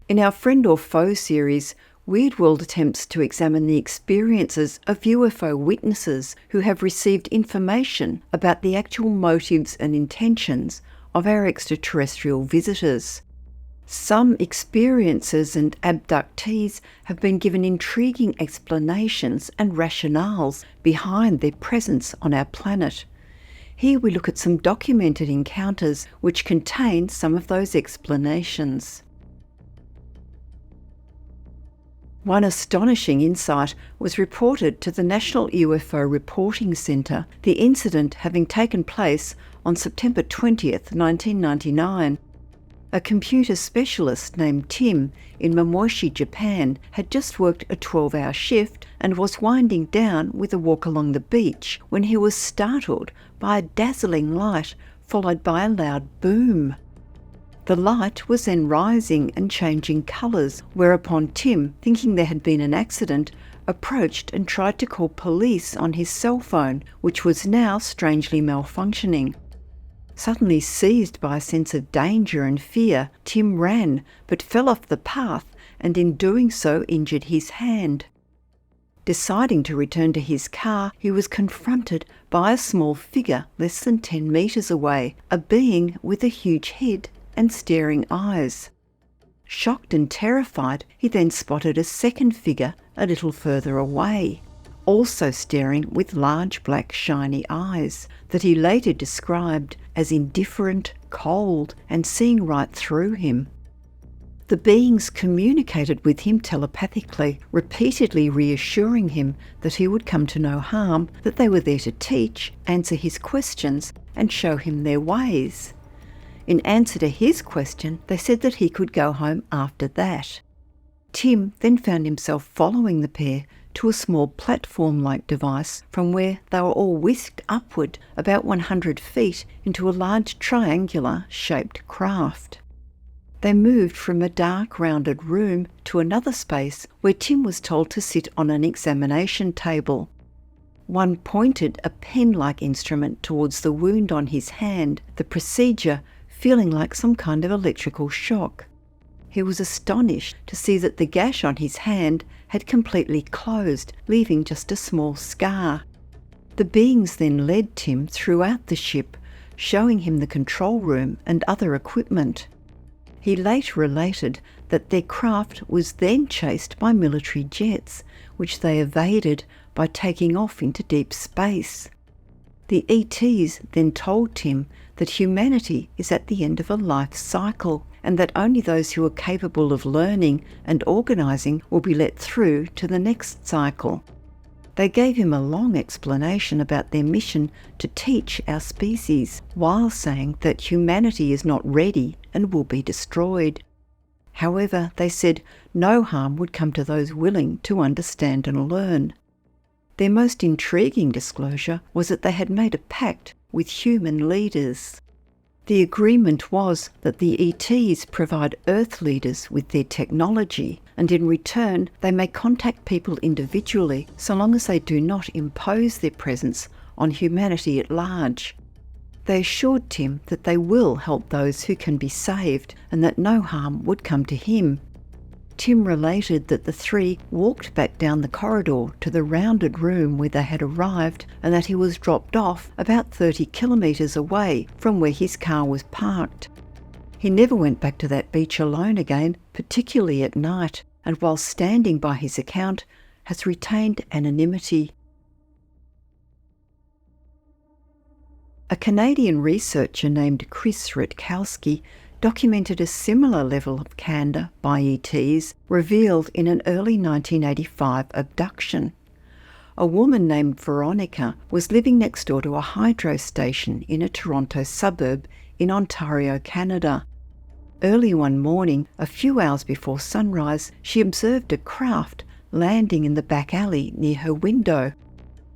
In our Friend or Foe series, Weird World attempts to examine the experiences of UFO witnesses who have received information about the actual motives and intentions of our extraterrestrial visitors. Some experiences and abductees have been given intriguing explanations and rationales behind their presence on our planet. Here we look at some documented encounters which contain some of those explanations. One astonishing insight was reported to the National UFO Reporting Centre, the incident having taken place on September 20th, 1999. A computer specialist named Tim in Mamoishi, Japan, had just worked a 12-hour shift and was winding down with a walk along the beach when he was startled by a dazzling light followed by a loud boom. The light was then rising and changing colours, whereupon Tim, thinking there had been an accident, approached and tried to call police on his cell phone, which was now strangely malfunctioning. Suddenly seized by a sense of danger and fear, Tim ran, but fell off the path and in doing so injured his hand. Deciding to return to his car, he was confronted by a small figure less than 10 metres away, a being with a huge head and staring eyes. Shocked and terrified, he then spotted a second figure a little further away, also staring with large black shiny eyes that he later described as indifferent, cold, and seeing right through him. The beings communicated with him telepathically, repeatedly reassuring him that he would come to no harm, that they were there to teach, answer his questions, and show him their ways. In answer to his question, they said that he could go home after that. Tim then found himself following the pair to a small platform-like device from where they were all whisked upward about 100 feet into a large triangular-shaped craft. They moved from a dark, rounded room to another space where Tim was told to sit on an examination table. One pointed a pen-like instrument towards the wound on his hand, the procedure feeling like some kind of electrical shock. He was astonished to see that the gash on his hand had completely closed, leaving just a small scar. The beings then led Tim throughout the ship, showing him the control room and other equipment. He later related that their craft was then chased by military jets, which they evaded by taking off into deep space. The ETs then told Tim that humanity is at the end of a life cycle and that only those who are capable of learning and organising will be let through to the next cycle. They gave him a long explanation about their mission to teach our species, while saying that humanity is not ready and will be destroyed. However, they said no harm would come to those willing to understand and learn. Their most intriguing disclosure was that they had made a pact with human leaders. The agreement was that the ETs provide Earth leaders with their technology, and in return they may contact people individually so long as they do not impose their presence on humanity at large. They assured Tim that they will help those who can be saved and that no harm would come to him. Tim related that the three walked back down the corridor to the rounded room where they had arrived and that he was dropped off about 30 kilometres away from where his car was parked. He never went back to that beach alone again, particularly at night, and while standing by his account, has retained anonymity. A Canadian researcher named Chris Rutkowski documented a similar level of candour by ETs revealed in an early 1985 abduction. A woman named Veronica was living next door to a hydro station in a Toronto suburb in Ontario, Canada. Early one morning, a few hours before sunrise, she observed a craft landing in the back alley near her window.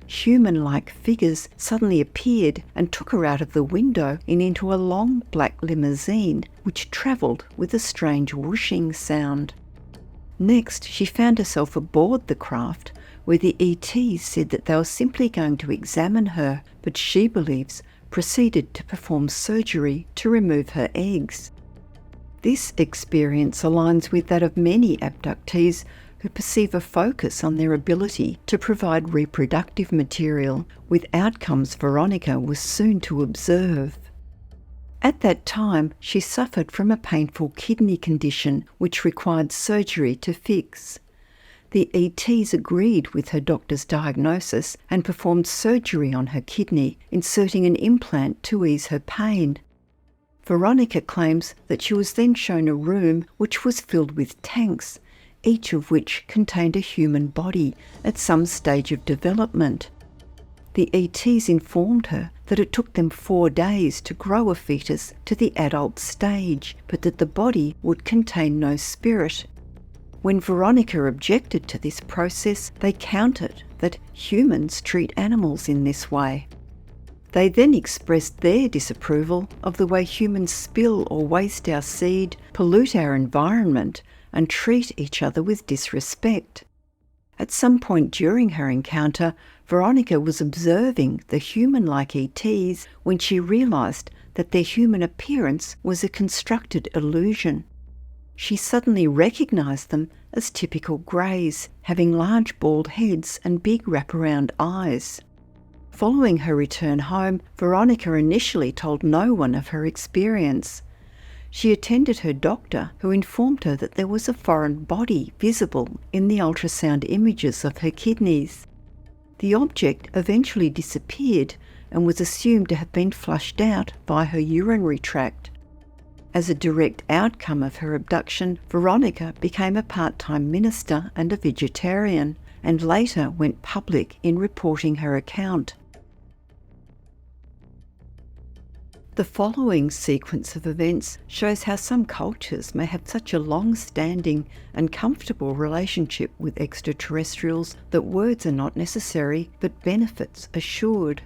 Human-like figures suddenly appeared and took her out of the window and into a long black limousine which travelled with a strange whooshing sound. Next, she found herself aboard the craft where the ETs said that they were simply going to examine her, but she believes proceeded to perform surgery to remove her eggs. This experience aligns with that of many abductees who perceive a focus on their ability to provide reproductive material, with outcomes Veronica was soon to observe. At that time, she suffered from a painful kidney condition which required surgery to fix. The ETs agreed with her doctor's diagnosis and performed surgery on her kidney, inserting an implant to ease her pain. Veronica claims that she was then shown a room which was filled with tanks, each of which contained a human body at some stage of development. The ETs informed her that it took them 4 days to grow a fetus to the adult stage, but that the body would contain no spirit. When Veronica objected to this process, they countered that humans treat animals in this way. They then expressed their disapproval of the way humans spill or waste our seed, pollute our environment, and treat each other with disrespect. At some point during her encounter, Veronica was observing the human-like ETs when she realised that their human appearance was a constructed illusion. She suddenly recognised them as typical greys, having large bald heads and big wraparound eyes. Following her return home, Veronica initially told no one of her experience. She attended her doctor, who informed her that there was a foreign body visible in the ultrasound images of her kidneys. The object eventually disappeared and was assumed to have been flushed out by her urinary tract. As a direct outcome of her abduction, Veronica became a part-time minister and a vegetarian, and later went public in reporting her account. The following sequence of events shows how some cultures may have such a long-standing and comfortable relationship with extraterrestrials that words are not necessary, but benefits assured.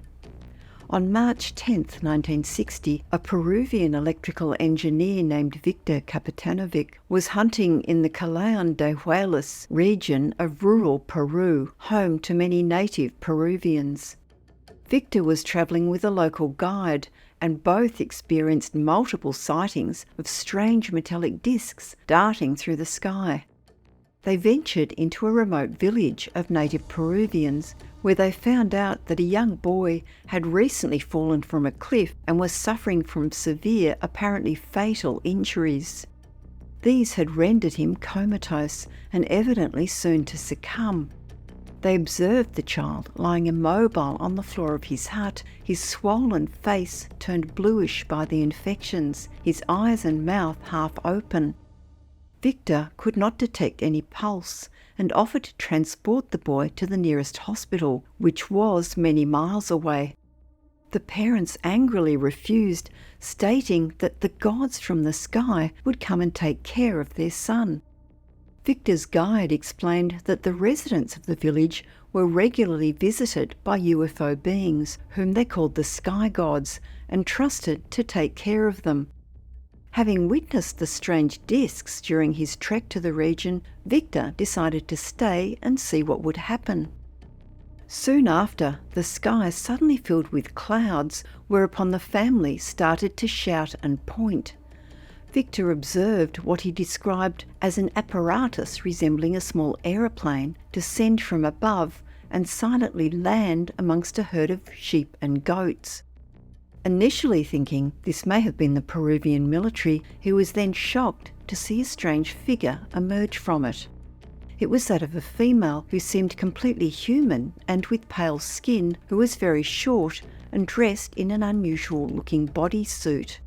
On March 10, 1960, a Peruvian electrical engineer named Victor Kapitanovic was hunting in the Calayan de Hualas region of rural Peru, home to many native Peruvians. Victor was travelling with a local guide, and both experienced multiple sightings of strange metallic discs darting through the sky. They ventured into a remote village of native Peruvians, where they found out that a young boy had recently fallen from a cliff and was suffering from severe, apparently fatal injuries. These had rendered him comatose and evidently soon to succumb. They observed the child lying immobile on the floor of his hut, his swollen face turned bluish by the infections, his eyes and mouth half open. Victor could not detect any pulse and offered to transport the boy to the nearest hospital, which was many miles away. The parents angrily refused, stating that the gods from the sky would come and take care of their son. Victor's guide explained that the residents of the village were regularly visited by UFO beings, whom they called the sky gods, and trusted to take care of them. Having witnessed the strange discs during his trek to the region, Victor decided to stay and see what would happen. Soon after, the sky suddenly filled with clouds, whereupon the family started to shout and point. Victor observed what he described as an apparatus resembling a small aeroplane descend from above and silently land amongst a herd of sheep and goats. Initially thinking this may have been the Peruvian military, he was then shocked to see a strange figure emerge from it. It was that of a female who seemed completely human and with pale skin, who was very short and dressed in an unusual-looking bodysuit.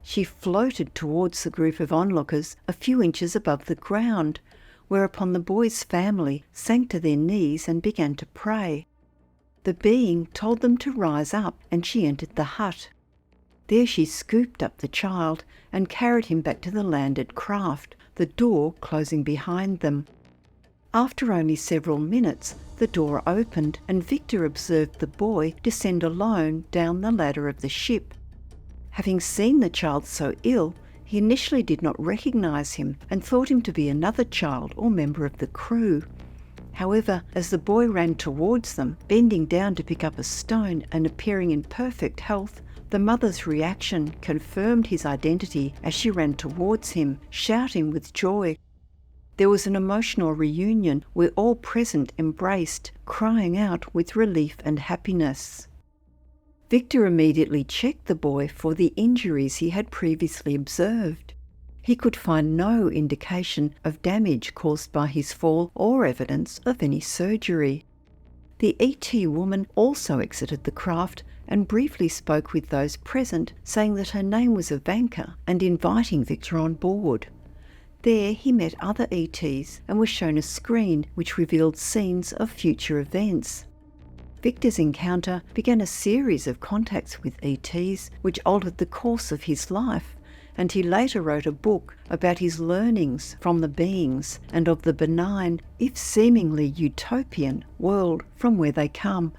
She floated towards the group of onlookers a few inches above the ground, whereupon the boy's family sank to their knees and began to pray. The being told them to rise up, and she entered the hut. There she scooped up the child and carried him back to the landed craft, the door closing behind them. After only several minutes, the door opened and Victor observed the boy descend alone down the ladder of the ship. Having seen the child so ill, he initially did not recognise him and thought him to be another child or member of the crew. However, as the boy ran towards them, bending down to pick up a stone and appearing in perfect health, the mother's reaction confirmed his identity as she ran towards him, shouting with joy. There was an emotional reunion where all present embraced, crying out with relief and happiness. Victor immediately checked the boy for the injuries he had previously observed. He could find no indication of damage caused by his fall or evidence of any surgery. The ET woman also exited the craft and briefly spoke with those present, saying that her name was Ivanka and inviting Victor on board. There he met other ETs and was shown a screen which revealed scenes of future events. Victor's encounter began a series of contacts with ETs which altered the course of his life, and he later wrote a book about his learnings from the beings and of the benign, if seemingly utopian, world from where they come.